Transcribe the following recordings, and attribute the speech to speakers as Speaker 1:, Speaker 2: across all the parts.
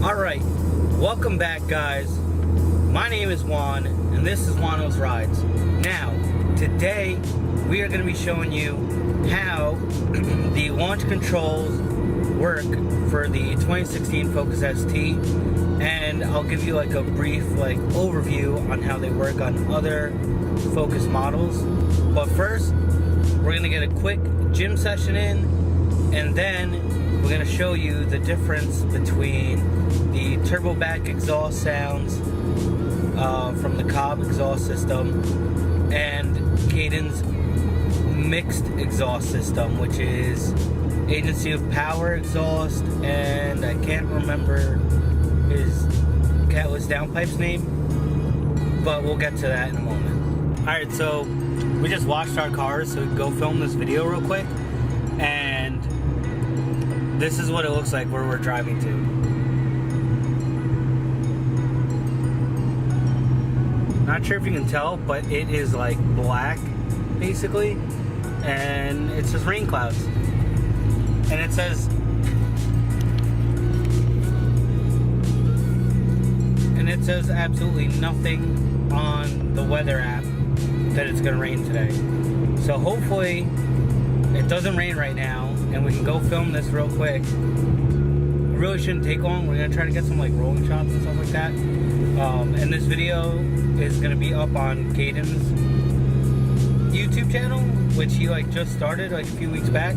Speaker 1: Alright, welcome back guys. My name is Juan, and this is Juano's Rides. Now, today we are going to be showing you how the launch controls work for the 2016 Focus ST, and I'll give you like a brief overview on how they work on other Focus models. But first, we're going to get a quick gym session in, and then we're going to show you the difference between the turbo back exhaust sounds from the Cobb exhaust system and Caden's mixed exhaust system, which is Agency of Power exhaust, and I can't remember his catless downpipe's name, but we'll get to that in a moment. Alright, so we just washed our cars, so we go film this video real quick, and this is what it looks like where we're driving to. Not sure if you can tell, but it is like black, basically, and it's just rain clouds. And it says absolutely nothing on the weather app that it's gonna rain today. So hopefully it doesn't rain right now, and we can go film this real quick. It really shouldn't take long. We're gonna try to get some like rolling shots and stuff like that. And this video is gonna be up on Caden's YouTube channel, which he just started a few weeks back.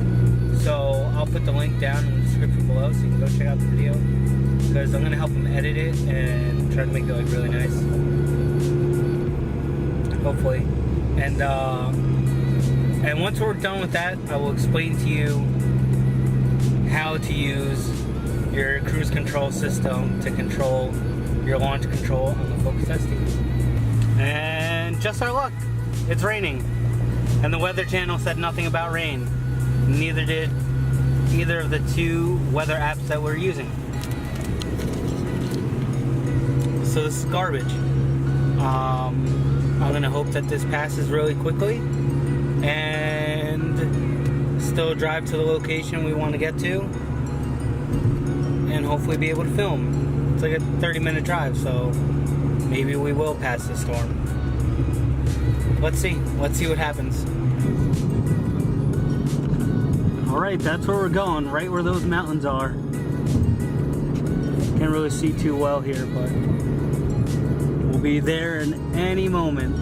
Speaker 1: So I'll put the link down in the description below so you can go check out the video, because I'm gonna help him edit it and try to make it really nice, hopefully. And once we're done with that, I will explain to you how to use your cruise control system to control your launch control on the Focus ST. And just our luck, it's raining. And the Weather Channel said nothing about rain. Neither did either of the two weather apps that we're using. So this is garbage. I'm gonna hope that this passes really quickly and still drive to the location we want to get to, and hopefully be able to film. It's like a 30-minute drive, so maybe we will pass the storm. Let's see what happens. Alright, that's where we're going, right where those mountains are. Can't really see too well here, but we'll be there in any moment.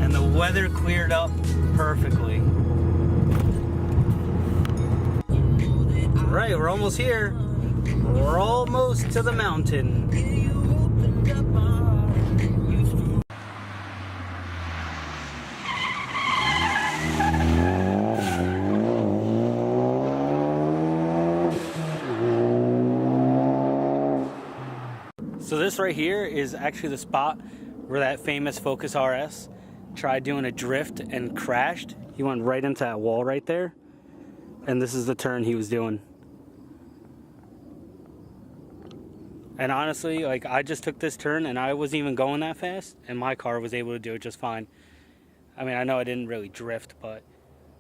Speaker 1: And the weather cleared up perfectly. Alright, we're almost here. We're almost to the mountain. So this right here is actually the spot where that famous Focus RS tried doing a drift and crashed. He went right into that wall right there, and this is the turn he was doing. And honestly, I just took this turn and I wasn't even going that fast, and my car was able to do it just fine. I mean, I know I didn't really drift, but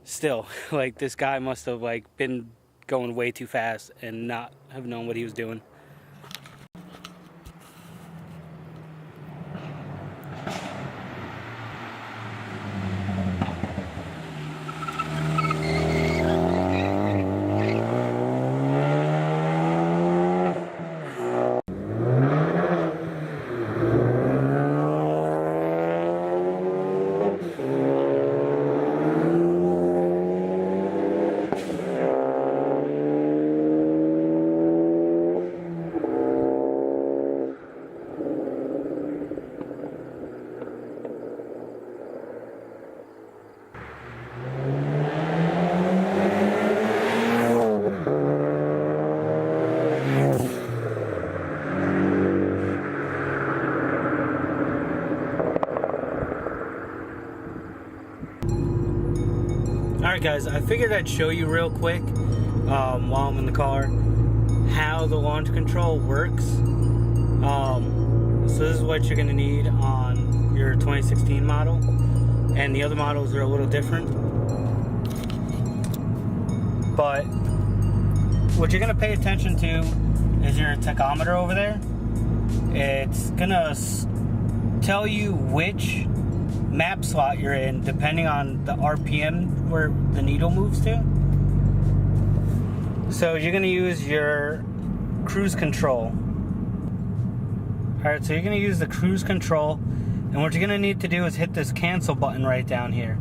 Speaker 1: still, this guy must have been going way too fast and not have known what he was doing. Alright guys, I figured I'd show you real quick while I'm in the car how the launch control works. So this is what you're going to need on your 2016 model, and the other models are a little different. But what you're going to pay attention to is your tachometer over there. It's gonna tell you which map slot you're in depending on the RPM where the needle moves to. So you're gonna use your cruise control. Alright, so you're gonna use the cruise control, and what you're gonna need to do is hit this cancel button right down here.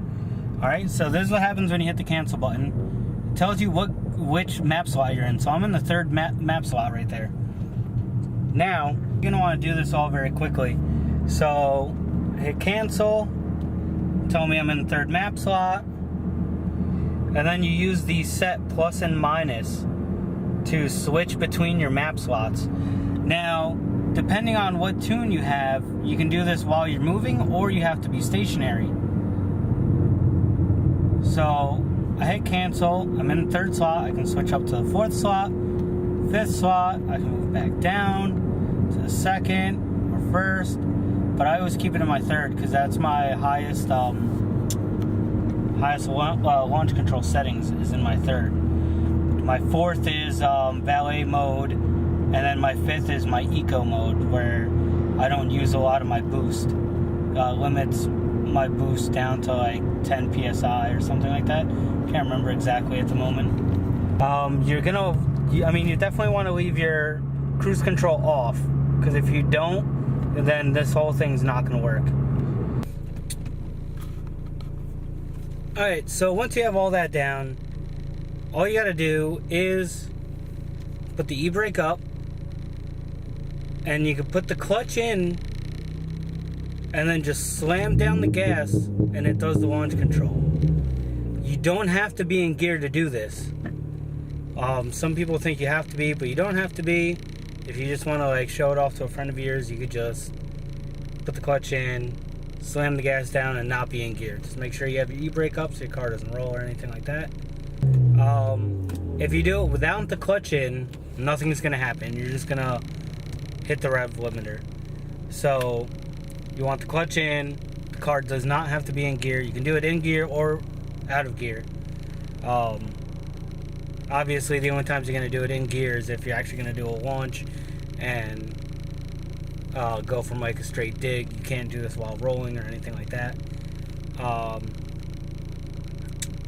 Speaker 1: Alright, so this is what happens when you hit the cancel button. It tells you which map slot you're in. So I'm in the third map slot right there. Now, you're gonna wanna do this all very quickly. So hit cancel, tell me I'm in the third map slot, and then you use the set plus and minus to switch between your map slots. Now, depending on what tune you have, you can do this while you're moving, or you have to be stationary. So I hit cancel, I'm in the third slot, I can switch up to the fourth slot, fifth slot, I can move back down to the second or first, but I always keep it in my third because that's my highest launch control settings is in my third. My fourth is valet mode, and then my fifth is my eco mode, where I don't use a lot of my boost. Limits my boost down to like 10 psi or something like that. Can't remember exactly at the moment. You definitely want to leave your cruise control off, because if you don't, then this whole thing's not going to work. Alright, so once you have all that down, all you got to do is put the e-brake up, and you can put the clutch in, and then just slam down the gas, and it does the launch control. You don't have to be in gear to do this. Some people think you have to be, but you don't have to be. If you just want to like show it off to a friend of yours, you could just put the clutch in, slam the gas down, and not be in gear. Just make sure you have your e-brake up so your car doesn't roll or anything like that. If you do it without the clutch in, nothing's going to happen. You're just going to hit the rev limiter. So you want the clutch in. The car does not have to be in gear. You can do it in gear or out of gear. Obviously, the only times you're going to do it in gear is if you're actually going to do a launch and go from like a straight dig. You can't do this while rolling or anything like that.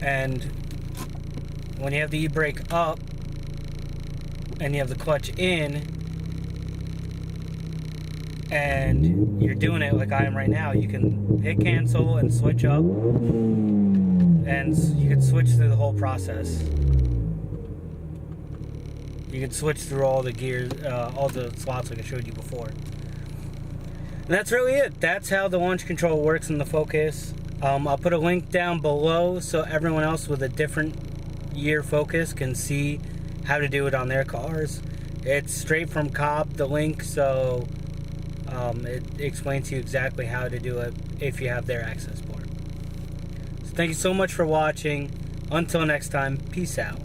Speaker 1: And when you have the e-brake up and you have the clutch in and you're doing it like I am right now, you can hit cancel and switch up, and you can switch through the whole process. You can switch through all the gears, all the slots like I showed you before. And that's really it. That's how the launch control works in the Focus. I'll put a link down below so everyone else with a different year Focus can see how to do it on their cars. It's straight from Cobb, the link, so it explains to you exactly how to do it if you have their access board. So thank you so much for watching. Until next time, peace out.